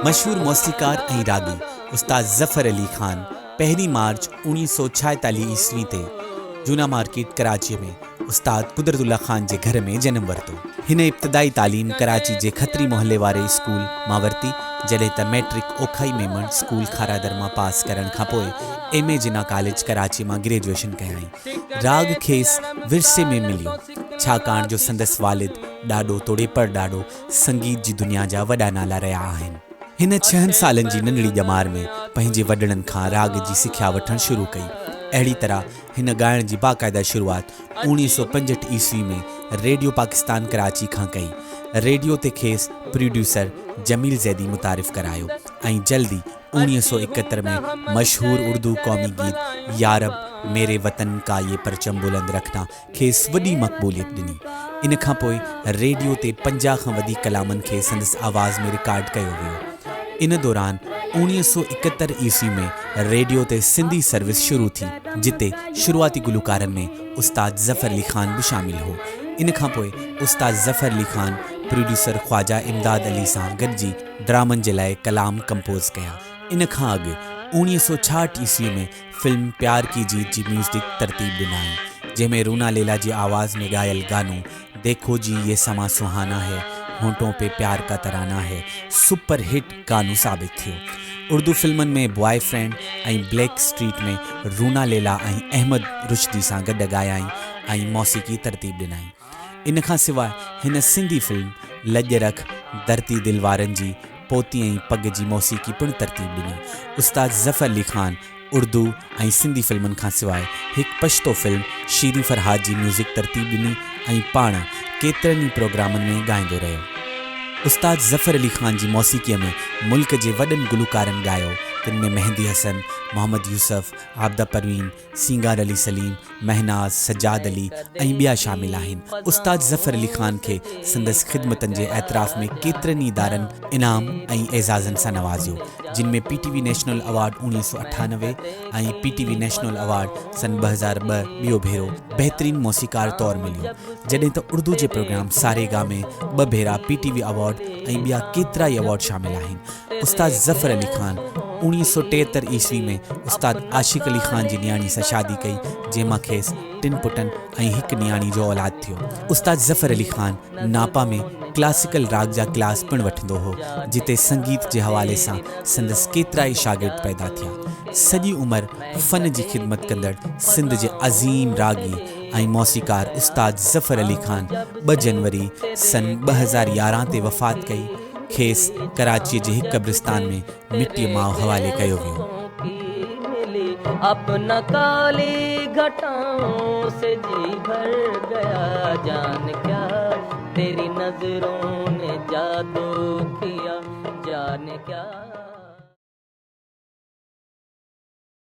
मशहूर मौसीकार ऐं रागी उस्ताद ज़फ़र अली ख़ान 1 मार्च 1946 ईस्वी ते जूना मार्केट कराची में उस्ताद कुदरतुल्ला ख़ान जे घर में जन्म वरितो। हिन इब्तिदाई तालीम कराची जे खत्री मोहल्ले वारे स्कूल मां वरिती, जॾहिं त मैट्रिक ओखाई मेमण स्कूल खारादर मां पास करण खां पोइ MA जिना कॉलेज कराची मां ग्रेजुएशन कयाई। राग खेसि विरसे में मिलियो, छाकाणि जो संदसि वालिद ॾाढो तोड़ेपड़ ॾाढो संगीत जी दुनिया जा वॾा नाला रहिया आहिनि। हिन 6 सालनि जी नंढड़ी ॼमार में पंहिंजे वॾड़नि खां राग जी सिख्या वठणु शुरू कई। अहिड़ी तरह हिन ॻाइण जी बाक़ाइदा शुरूआत 1965 ईस्वी में रेडियो पाकिस्तान कराची खां कई। रेडियो ते खेसि प्रोड्यूसर जमील ज़ैदी मुतारिफ़ करायो ऐं जल्दी 1971 में मशहूर उर्दू क़ौमी गीत यारब मेरे वतन का ये परचम बुलंद रखना खेसि वॾी मक़बूलियत ॾिनी। इन खां पोइ रेडियो ते 50 खां वधीक कलामनि खे संदसि आवाज़ में रिकॉर्ड कयो वियो। इन दौरान 1971 ईस्वी में रेडियो ते सिंधी सर्विस शुरू थी, जिते शुरूआती गुलकारनि में उस्ताद ज़फ़र अली ख़ान भी शामिल हो। इन खां पोइ उस्ताद ज़फ़र अली ख़ान प्रोड्यूसर ख्वाजा इमदाद अली सां गॾिजी ड्रामनि जे लाइ कलाम कंपोज़ कया। इन खां अॻु 1966 ईस्वी में फिल्म प्यार की जीत जी म्यूज़िक तरतीब ॾिनाई, जंहिंमें रूना लैला जी आवाज़ में ॻायल गानो देखो जी ये समा सुहाना है, होंठों पे प्यार का तराना है सुपर हिट गानो साबित थियो। उर्दू फिल्मनि में बॉयफ्रेंड ऐं ब्लैक स्ट्रीट में रूना लैला ऐं अहमद रुश्दी सां गॾु ॻायाई ऐं मौसीक़ी तरतीब ॾिनाई। इन खां सवाइ हिन सिंधी फिल्म लॼ रख धरती दिल वारनि जी पोती ऐं पग जी मौसीक़ी पिणु तरतीब ॾिनी। उस्ताद ज़फ़र अली ख़ान उर्दू ऐं सिंधी फिल्मनि खां सवाइ हिकु पश्तो फिल्म शीरी फरहाद जी म्यूज़िक तरतीब ॾिनी ऐं पाण केतिरनि ई प्रोग्रामनि में ॻाईंदो रहियो। उस्ताद ज़फ़र अली ख़ान जी मौसीक़ीअ में मुल्क जे वॾनि गुलकारनि ॻायो, तिन में मेहंदी हसन, मोहम्मद यूसुफ, आबदा परवीन, सींगार अली सलीम, महनाज, सज्जाद अली ऐं ॿिया शामिल आहिनि। उस्ताद ज़फ़र अली ख़ान खे संदसि ख़िदमतनि जे एतराफ़ में केतिरनि ई इदारनि इनाम ऐं एज़ाज़नि सां नवाज़ियो, जिन में PTV नेशनल अवार्ड 1998 ऐं PTV नेशनल अवार्ड सन 2002 ॿियो भेरो बहितरीन मौसीकार तौरु मिलियो, जॾहिं त उर्दू जे प्रोग्राम सारेगा में 2 भेरा PTV अवार्ड ऐं ॿिया केतिरा ई अवार्ड शामिल आहिनि। उस्ताद ज़फ़र अली ख़ान 1973 ईस्वी में उस्ताद आशिक़ अली ख़ान जी नियाणी सां शादी कई, जंहिंमां खेसि 3 पुटनि ऐं 1 नियाणी जो औलाद थियो। उस्ताद ज़फ़र अली ख़ान नापा में क्लासिकल राग जा क्लास पिणु वठंदो हो, जिते संगीत जे हवाले सां संदसि केतिरा ई शागिर्द पैदा थिया। सॼी उमिरि फ़न जी ख़िदमत कंदड़ सिंध जे अज़ीम रागी ऐं मौसीकार उस्ताद ज़फ़र अली ख़ान 2 जनवरी सन 2011 ते वफ़ात कई। खेसि कराची जे हिकु कब्रिस्तान में मिटीअ मां हवाले कयो वियो। अपना काली घटाओं से जी भर गया, जान क्या तेरी नजरों ने जादू किया, जाने क्या।